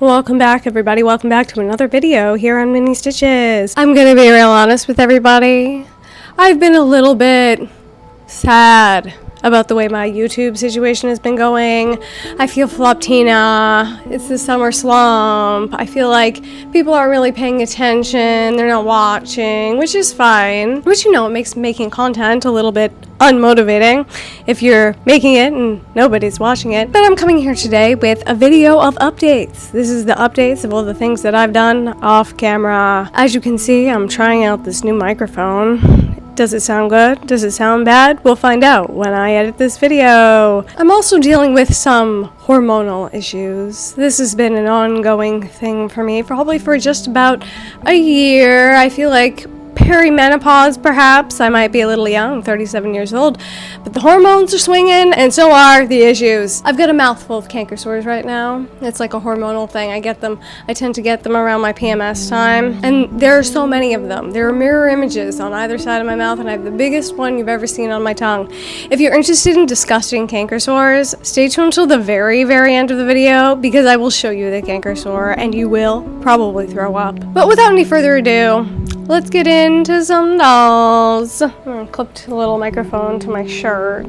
Welcome back, everybody. Welcome back to another video here on Mini Stitches. I'm gonna be real honest with everybody. I've been a little bit sad about the way my YouTube situation has been going. I feel floptina. It's the summer slump. I feel like people aren't really paying attention. They're not watching, which is fine. But you know, it makes making content a little bit unmotivating if you're making it and nobody's watching it. But I'm coming here today with a video of updates. This is the updates of all the things that I've done off camera. As you can see, I'm trying out this new microphone. Does it sound good? Does it sound bad? We'll find out when I edit this video. I'm also dealing with some hormonal issues. This has been an ongoing thing for me, probably for just about a year. I feel like perimenopause, perhaps. I might be a little young, 37 years old, but the hormones are swinging and so are the issues. I've got a mouthful of canker sores right now. It's like a hormonal thing. I tend to get them around my PMS time, and there are so many of them. There are mirror images on either side of my mouth, and I have the biggest one you've ever seen on my tongue. If you're interested in disgusting canker sores, stay tuned till the very, very end of the video, because I will show you the canker sore and you will probably throw up. But without any further ado, let's get into some dolls. I'm gonna clip a little microphone to my shirt.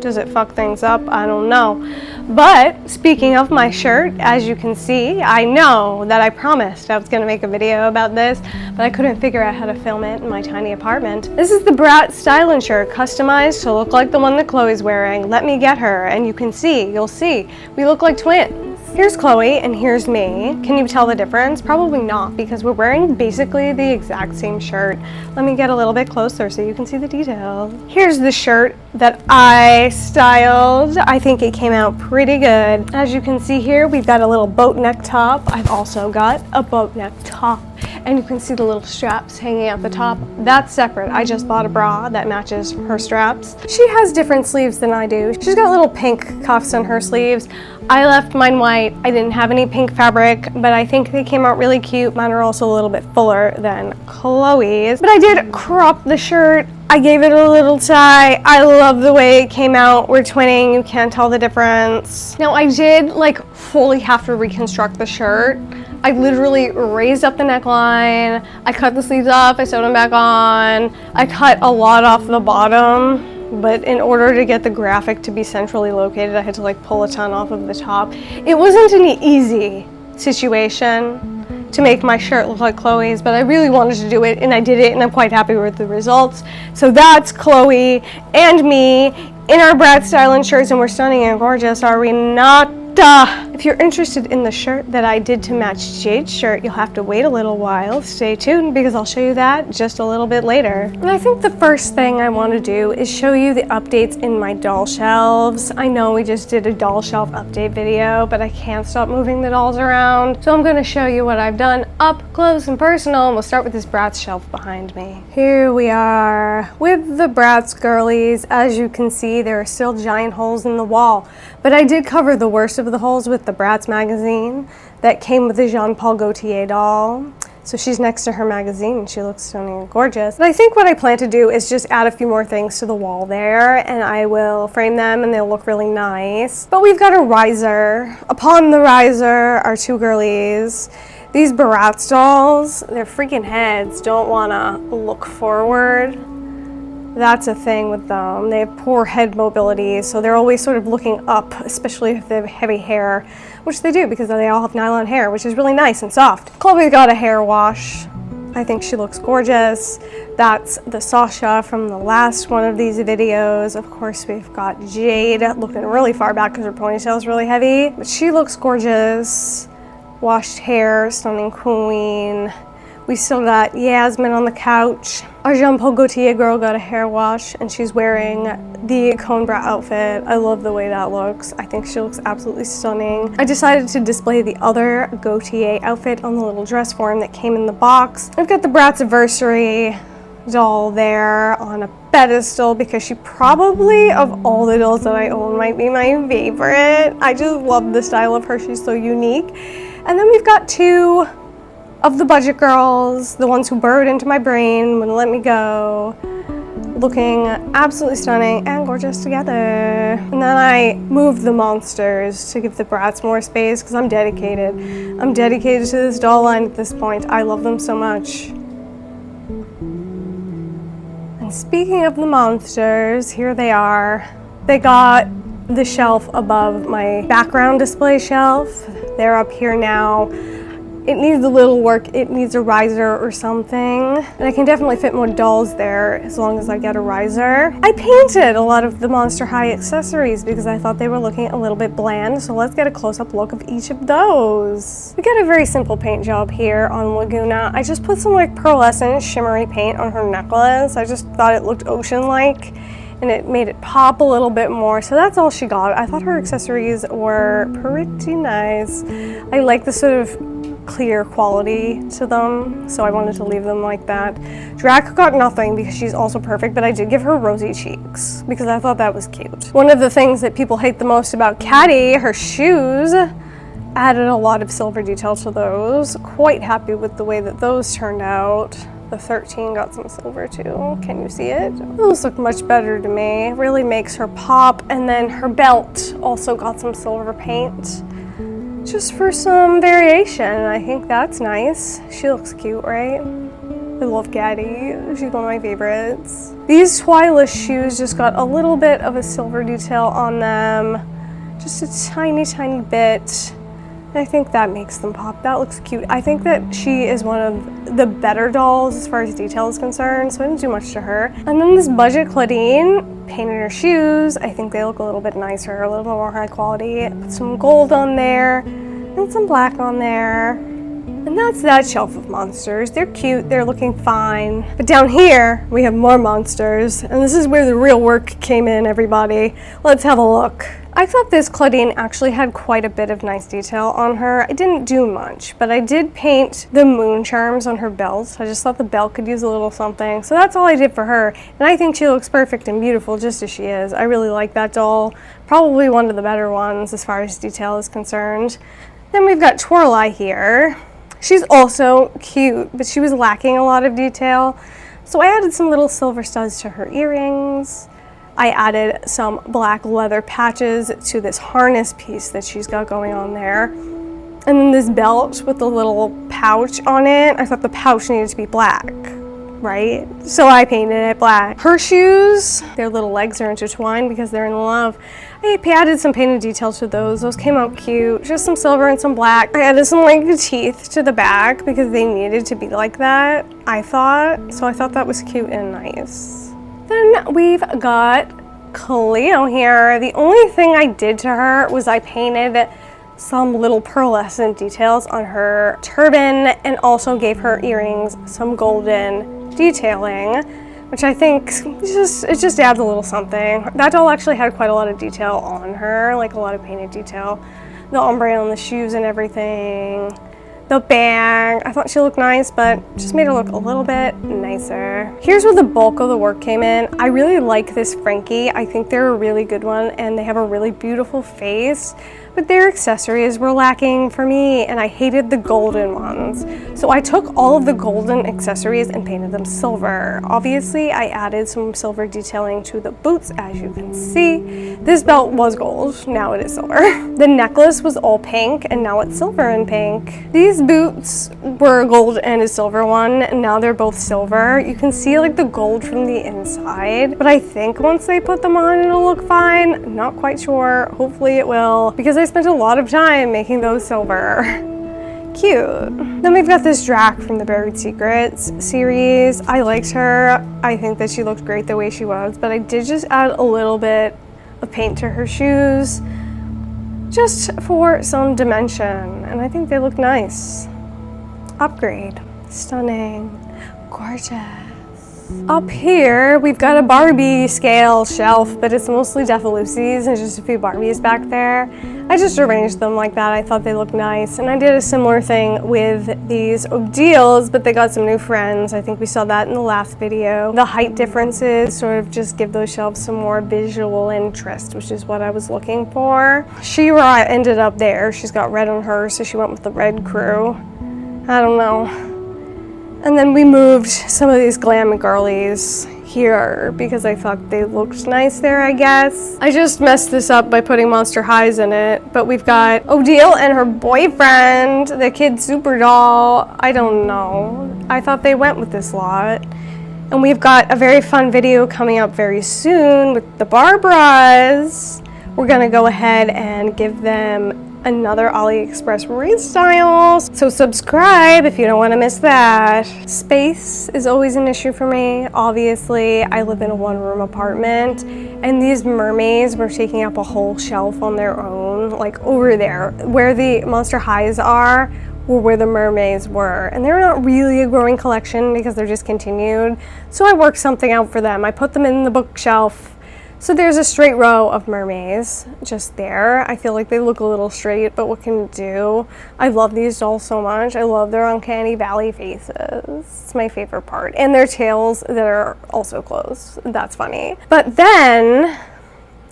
Does it fuck things up? I don't know. But speaking of my shirt, as you can see, I know that I promised I was gonna make a video about this, but I couldn't figure out how to film it in my tiny apartment. This is the Bratz Stylin shirt, customized to look like the one that Chloe's wearing. Let me get her, and you'll see, we look like twins. Here's Chloe and here's me. Can you tell the difference? Probably not, because we're wearing basically the exact same shirt. Let me get a little bit closer so you can see the details. Here's the shirt that I styled. I think it came out pretty good. As you can see here, we've got a little boat neck top. I've also got a boat neck top. And you can see the little straps hanging out the top. That's separate. I just bought a bra that matches her straps. She has different sleeves than I do. She's got little pink cuffs on her sleeves. I left mine white. I didn't have any pink fabric, but I think they came out really cute. Mine are also a little bit fuller than Chloe's. But I did crop the shirt. I gave it a little tie. I love the way it came out. We're twinning, you can't tell the difference. Now I did fully have to reconstruct the shirt. I literally raised up the neckline. I cut the sleeves off, I sewed them back on. I cut a lot off the bottom, but in order to get the graphic to be centrally located, I had to pull a ton off of the top. It wasn't an easy situation to make my shirt look like Chloe's, but I really wanted to do it, and I did it, and I'm quite happy with the results. So that's Chloe and me in our Bratz Stylin shirts, and we're stunning and gorgeous, are we not? If you're interested in the shirt that I did to match Jade's shirt, you'll have to wait a little while. Stay tuned, because I'll show you that just a little bit later. And I think the first thing I want to do is show you the updates in my doll shelves. I know we just did a doll shelf update video, but I can't stop moving the dolls around. So I'm going to show you what I've done up close and personal, and we'll start with this Bratz shelf behind me. Here we are with the Bratz girlies. As you can see, there are still giant holes in the wall, but I did cover the worst of the holes with the Bratz magazine that came with the Jean Paul Gaultier doll. So she's next to her magazine and she looks stunning and gorgeous. But I think what I plan to do is just add a few more things to the wall there, and I will frame them and they'll look really nice. But we've got a riser. Upon the riser are two girlies. These Bratz dolls, their freaking heads don't want to look forward. That's a thing with them. They have poor head mobility, so they're always sort of looking up, especially if they have heavy hair, which they do because they all have nylon hair, which is really nice and soft. Chloe got a hair wash. I think she looks gorgeous. That's the Sasha from the last one of these videos. Of course, we've got Jade looking really far back because her ponytail is really heavy, but she looks gorgeous. Washed hair, stunning queen. We still got Yasmin on the couch. Our Jean Paul Gaultier girl got a hair wash, and she's wearing the cone bra outfit. I love the way that looks. I think she looks absolutely stunning. I decided to display the other Gaultier outfit on the little dress form that came in the box. I've got the Bratz Anniversary doll there on a pedestal because she probably, of all the dolls that I own, might be my favorite. I just love the style of her. She's so unique. And then we've got two of the budget girls, the ones who burrowed into my brain, wouldn't let me go. looking absolutely stunning and gorgeous together. And then I moved the monsters to give the Bratz more space because I'm dedicated. I'm dedicated to this doll line at this point. I love them so much. And speaking of the monsters, here they are. They got the shelf above my background display shelf. They're up here now. It needs a little work. It needs a riser or something. And I can definitely fit more dolls there as long as I get a riser. I painted a lot of the Monster High accessories because I thought they were looking a little bit bland. So let's get a close-up look of each of those. We got a very simple paint job here on Laguna. I just put some like pearlescent shimmery paint on her necklace. I just thought it looked ocean-like and it made it pop a little bit more. So that's all she got. I thought her accessories were pretty nice. I like the sort of clear quality to them, so I wanted to leave them like that. Drac got nothing because she's also perfect, but I did give her rosy cheeks because I thought that was cute. One of the things that people hate the most about Caddy, her shoes, added a lot of silver detail to those. Quite happy with the way that those turned out. The 13 got some silver too. Can you see it? Those look much better to me. Really makes her pop. And then her belt also got some silver paint, just for some variation. I think that's nice. She looks cute, right? I love Gaddy. She's one of my favorites. These Twyla shoes just got a little bit of a silver detail on them. Just a tiny, tiny bit. And I think that makes them pop. That looks cute. I think that she is one of the better dolls as far as detail is concerned, so I didn't do much to her. And then this budget Claudine painted her shoes. I think they look a little bit nicer, a little bit more high quality. Put some gold on there and some black on there. And that's that shelf of monsters. They're cute, they're looking fine. But down here, we have more monsters. And this is where the real work came in, everybody. Let's have a look. I thought this Claudine actually had quite a bit of nice detail on her. I didn't do much, but I did paint the moon charms on her belt. I just thought the belt could use a little something. So that's all I did for her. And I think she looks perfect and beautiful just as she is. I really like that doll. Probably one of the better ones as far as detail is concerned. Then we've got Twirl here. She's also cute, but she was lacking a lot of detail. So I added some little silver studs to her earrings. I added some black leather patches to this harness piece that she's got going on there. And then this belt with the little pouch on it. I thought the pouch needed to be black, right? So I painted it black. Her shoes, their little legs are intertwined because they're in love. I added some painted detail to those. Those came out cute. Just some silver and some black. I added some like teeth to the back because they needed to be like that, I thought. So I thought that was cute and nice. Then we've got Cleo here. The only thing I did to her was I painted some little pearlescent details on her turban and also gave her earrings some golden detailing, which I think it just adds a little something. That doll actually had quite a lot of detail on her, like a lot of painted detail. The ombre on the shoes and everything. The bag, I thought she looked nice, but just made her look a little bit nicer. Here's where the bulk of the work came in. I really like this Frankie. I think they're a really good one and they have a really beautiful face, but their accessories were lacking for me and I hated the golden ones. So I took all of the golden accessories and painted them silver. Obviously, I added some silver detailing to the boots, as you can see. This belt was gold, now it is silver. The necklace was all pink and now it's silver and pink. These boots were gold and a silver one, and now they're both silver. You can see like the gold from the inside, but I think once they put them on, it'll look fine. I'm not quite sure. Hopefully it will, because I spent a lot of time making those silver. Cute. Then we've got this Drac from the Buried Secrets series. I liked her. I think that she looked great the way she was, but I did just add a little bit of paint to her shoes, just for some dimension, and I think they look nice. Upgrade. Stunning. Gorgeous. Up here, we've got a Barbie scale shelf, but it's mostly Defalucies and just a few Barbies back there. I just arranged them like that. I thought they looked nice, and I did a similar thing with these Odils, but they got some new friends. I think we saw that in the last video. The height differences sort of just give those shelves some more visual interest, which is what I was looking for. She-Ra ended up there. She's got red on her, so she went with the red crew. I don't know. And then we moved some of these glam girlies here because I thought they looked nice there, I guess. I just messed this up by putting Monster Highs in it, but we've got Odile and her boyfriend, the kid super doll. I don't know. I thought they went with this lot. And we've got a very fun video coming up very soon with the Barbaras. We're gonna go ahead and give them another AliExpress restyles. So subscribe if you don't want to miss that. Space is always an issue for me. Obviously, I live in a one-room apartment, and these mermaids were taking up a whole shelf on their own, like over there. Where the Monster Highs are, were where the mermaids were. And they're not really a growing collection because they're discontinued. So I worked something out for them. I put them in the bookshelf. So there's a straight row of mermaids just there. I feel like they look a little straight, but what can you do? I love these dolls so much. I love their uncanny valley faces. It's my favorite part. And their tails that are also closed. That's funny. But then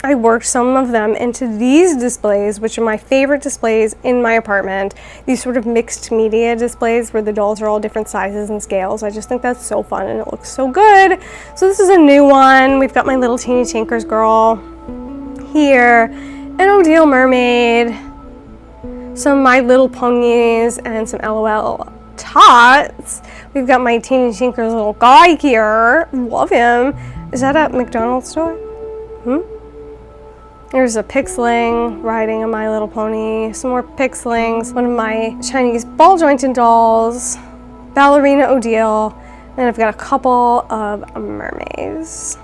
I worked some of them into these displays, which are my favorite displays in my apartment. These sort of mixed media displays where the dolls are all different sizes and scales. I just think that's so fun and it looks so good. So this is a new one. We've got my little teeny Tinkers girl here, an Odile mermaid, some My Little Ponies, and some LOL tots. We've got my teeny Tinkers little guy here. Love him. Is that at McDonald's store? There's a pixeling riding a My Little Pony, some more pixelings, one of my Chinese ball jointed dolls, ballerina Odile, and I've got a couple of mermaids.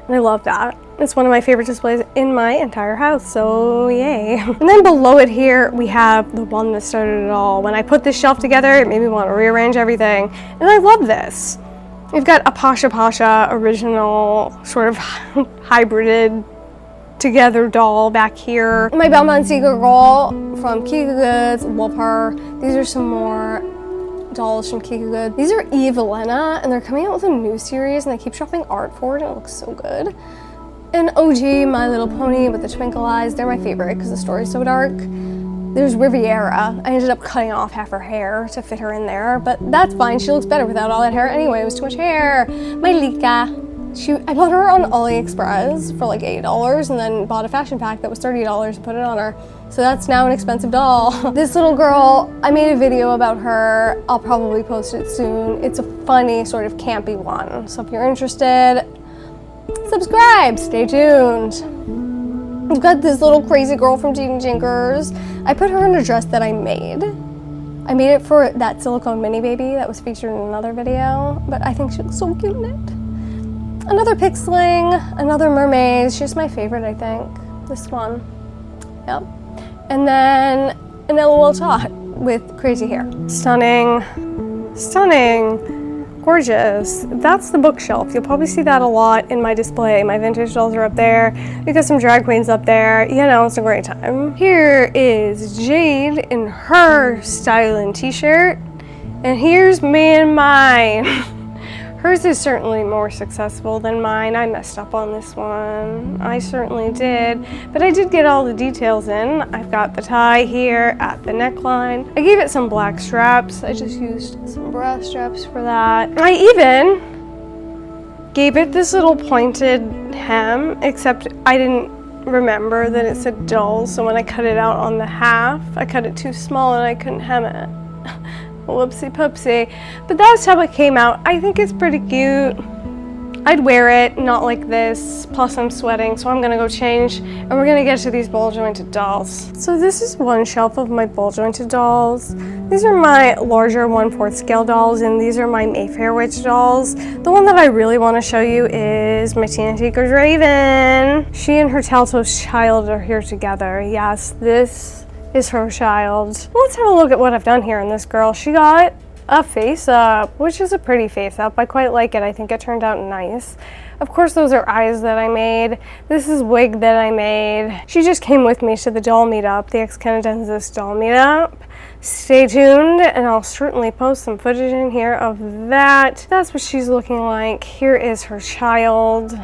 And I love that. It's one of my favorite displays in my entire house, so yay. And then below it here, we have the one that started it all. When I put this shelf together, it made me want to rearrange everything, and I love this. We've got a Pasha Pasha original, sort of hybrided together doll back here. My Belmont Seeker girl from Kika Goods, love her. These are some more dolls from Kika Goods. These are Evelina, and they're coming out with a new series, and they keep shopping art for it, and it looks so good. And OG My Little Pony with the twinkle eyes. They're my favorite because the story's so dark. There's Riviera. I ended up cutting off half her hair to fit her in there, but that's fine. She looks better without all that hair anyway. It was too much hair. My Lika. I bought her on AliExpress for like $8 and then bought a fashion pack that was $30 and put it on her. So that's now an expensive doll. This little girl, I made a video about her. I'll probably post it soon. It's a funny, sort of campy one. So if you're interested, subscribe, stay tuned. We've got this little crazy girl from Teen Jinkers. I put her in a dress that I made. I made it for that silicone mini baby that was featured in another video, but I think she looks so cute in it. Another pixeling, another mermaid. She's my favorite, I think. This one. Yep. And then an LOL tot with crazy hair. Stunning. Stunning. Gorgeous. That's the bookshelf. You'll probably see that a lot in my display. My vintage dolls are up there. We got some drag queens up there. You know, it's a great time. Here is Jade in her Stylin t-shirt. And here's me and mine. Hers is certainly more successful than mine. I messed up on this one. I certainly did. But I did get all the details in. I've got the tie here at the neckline. I gave it some black straps. I just used some brass straps for that. I even gave it this little pointed hem, except I didn't remember that it said doll, so when I cut it out on the half, I cut it too small and I couldn't hem it. Whoopsie poopsie. But that's how it came out. I think it's pretty cute. I'd wear it, not like this, plus I'm sweating, so I'm gonna go change, and we're gonna get to these ball jointed dolls. So this is one shelf of my ball jointed dolls. These are my larger 1/4 scale dolls, and these are my Mayfair Witch dolls. The one that I really want to show you is my Teen Tinkers Raven. She and her Telltale's child are here together. Yes, this is her child. Let's have a look at what I've done here in this girl. She got a face up, which is a pretty face up. I quite like it. I think it turned out nice. Of course, those are eyes that I made. This is wig that I made. She just came with me to the doll meetup, the ex-Canadens's doll meetup. Stay tuned, and I'll certainly post some footage in here of that. That's what she's looking like. Here is her child.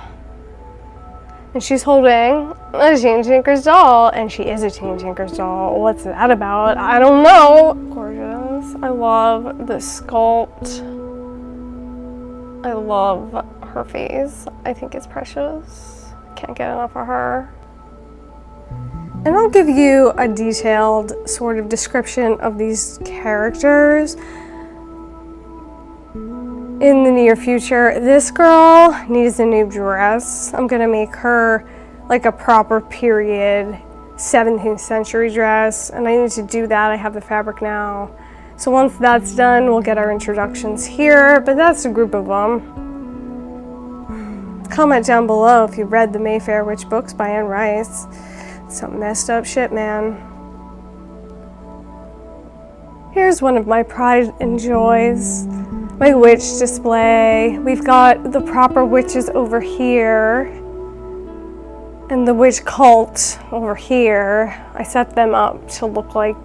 And she's holding a Teen Tinkers doll, and she is a Teen Tinkers doll. What's that about? I don't know. Gorgeous. queens. I love the sculpt. I love her face. I think it's precious. Can't get enough of her. And I'll give you a detailed sort of description of these characters in the near future. This girl needs a new dress. I'm gonna make her like a proper period 17th century dress, and I need to do that. I have the fabric now. So once that's done, we'll get our introductions here, but that's a group of them. Comment down below if you read the Mayfair Witch books by Anne Rice. Some messed up shit, man. Here's one of my pride and joys. My witch display. We've got the proper witches over here and the witch cult over here. I set them up to look like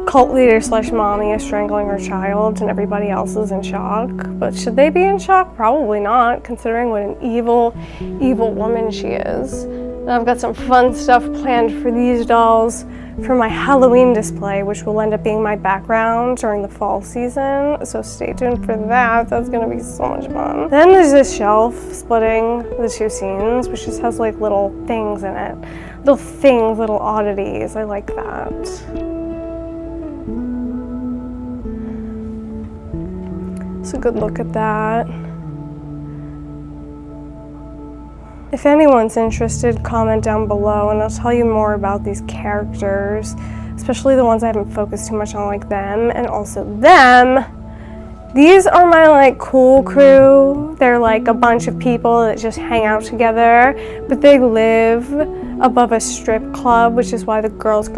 cult leader / mommy is strangling her child and everybody else is in shock. But should they be in shock? Probably not, considering what an evil, evil woman she is. And I've got some fun stuff planned for these dolls for my Halloween display, which will end up being my background during the fall season. So stay tuned for that. That's gonna be so much fun. Then there's this shelf splitting the two scenes, which just has like little things in it. Little things, little oddities. I like that. It's a good look at that. If anyone's interested, comment down below and I'll tell you more about these characters, especially the ones I haven't focused too much on, like them and also them. These are my like cool crew. They're like a bunch of people that just hang out together, but they live above a strip club, which is why the girls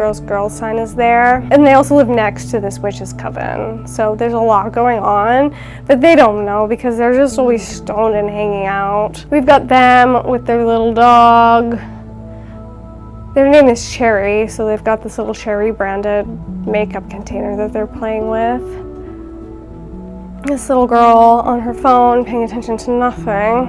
sign is there. And they also live next to this witch's coven. So there's a lot going on, but they don't know because they're just always stoned and hanging out. We've got them with their little dog. Their name is Cherry, so they've got this little Cherry branded makeup container that they're playing with. This little girl on her phone paying attention to nothing.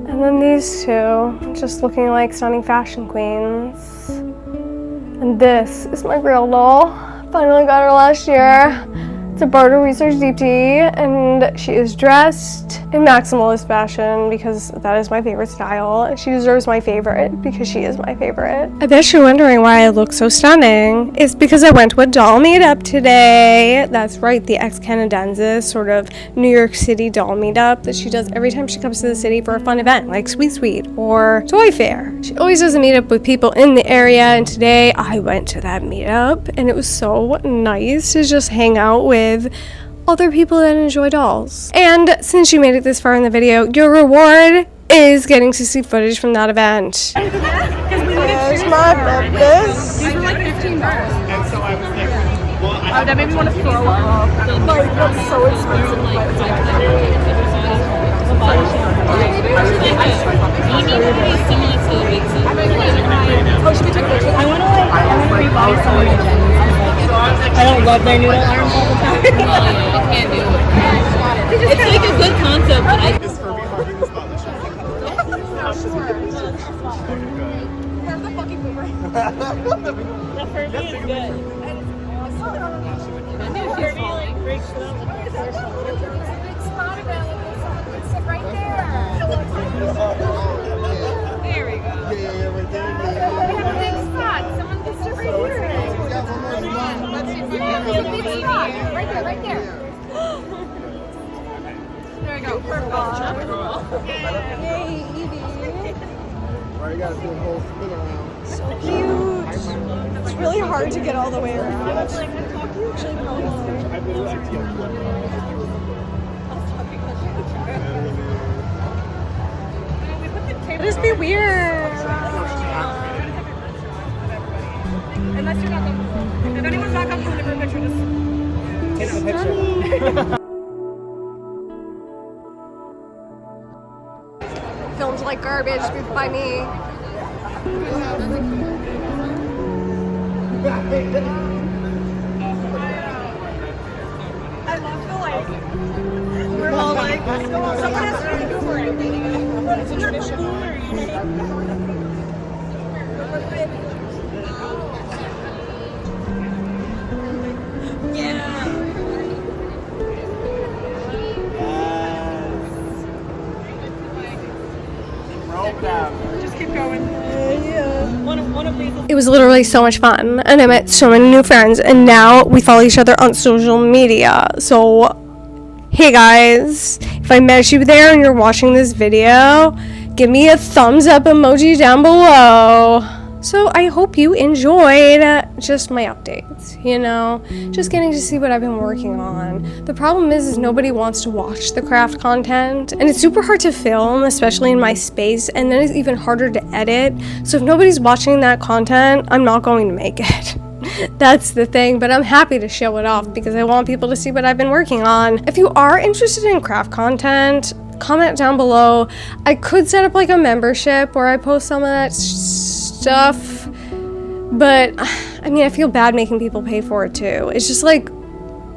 And then these two, just looking like stunning fashion queens. And this is my real doll. Finally got her last year. It's a barter research deep tea, and she is dressed in maximalist fashion because that is my favorite style. And she deserves my favorite because she is my favorite. I bet you're wondering why I look so stunning. It's because I went to a doll meetup today. That's right, the ex-Canadensis sort of New York City doll meetup that she does every time she comes to the city for a fun event like Sweet Sweet or Toy Fair. She always does a meetup with people in the area, and today I went to that meetup and it was so nice to just hang out with other people that enjoy dolls. And since you made it this far in the video, your reward is getting to see footage from that event. There's my best. These were like $15. And so I was like, well, that made me want to throw up. Like, that's so expensive. Oh, should we take pictures? I want to rebuy some of my Jennies. I don't love their noodle arms all the time. Well, yeah, I can't do it. It's like a good concept, but I... Is Furby hugging the spotless child? Where's the fucking boomerang? The Furby is good. Furby like breaks it up with the first one. It's not available. Someone can sit right there. There we go. Yeah, right there. We have a big spot. Someone can sit right here. Yeah, there's a big spot. Right there, right there. There we go. Perfect. Yay, Evie. Right, you gotta do a whole spin around. So cute. It's really hard to get all the way around. Just be weird. Unless you're not comfortable. If anyone's not comfortable in a picture, just take a picture. Filmed like garbage by me. I love the like. We're all like, someone has to do a boomerang. It's a tradition. Yeah. It was literally so much fun, and I met so many new friends, and now we follow each other on social media. So, hey guys, if I met you there and you're watching this video, give me a thumbs up emoji down below. So I hope you enjoyed just my updates, you know, just getting to see what I've been working on. The problem is nobody wants to watch the craft content, and it's super hard to film, especially in my space, and then it's even harder to edit. So if nobody's watching that content, I'm not going to make it. That's the thing, but I'm happy to show it off because I want people to see what I've been working on. If you are interested in craft content, comment down below. I could set up like a membership where I post some of that stuff, but I mean, I feel bad making people pay for it too. It's just like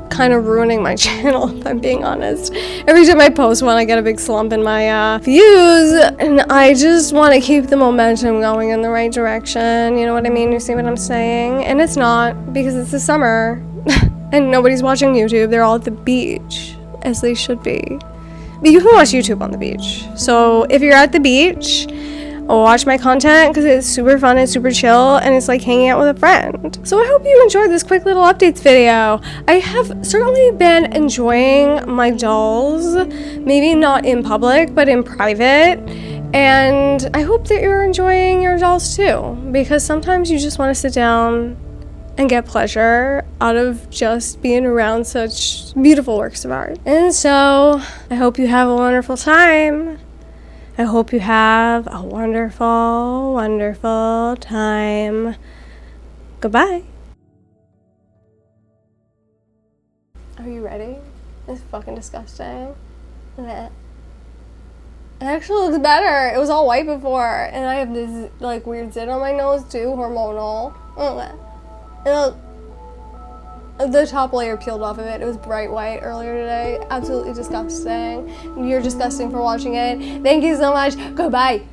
kind of ruining my channel, if I'm being honest. Every time I post one, I get a big slump in my views, and I just want to keep the momentum going in the right direction. You know what I mean? You see what I'm saying? And it's not, because it's the summer and nobody's watching YouTube. They're all at the beach, as they should be. But you can watch YouTube on the beach. So if you're at the beach, watch my content because it's super fun and super chill, and it's like hanging out with a friend. So I hope you enjoyed this quick little updates video. I have certainly been enjoying my dolls, maybe not in public, but in private. And I hope that you're enjoying your dolls too, because sometimes you just want to sit down and get pleasure out of just being around such beautiful works of art. And so I hope you have a wonderful time. I hope you have a wonderful, wonderful time. Goodbye. Are you ready? It's fucking disgusting. Look at it. It actually looks better. It was all white before, and I have this like weird zit on my nose too, hormonal. Look at that. The top layer peeled off of it. It was bright white earlier today. Absolutely disgusting. You're disgusting for watching it. Thank you so much. Goodbye.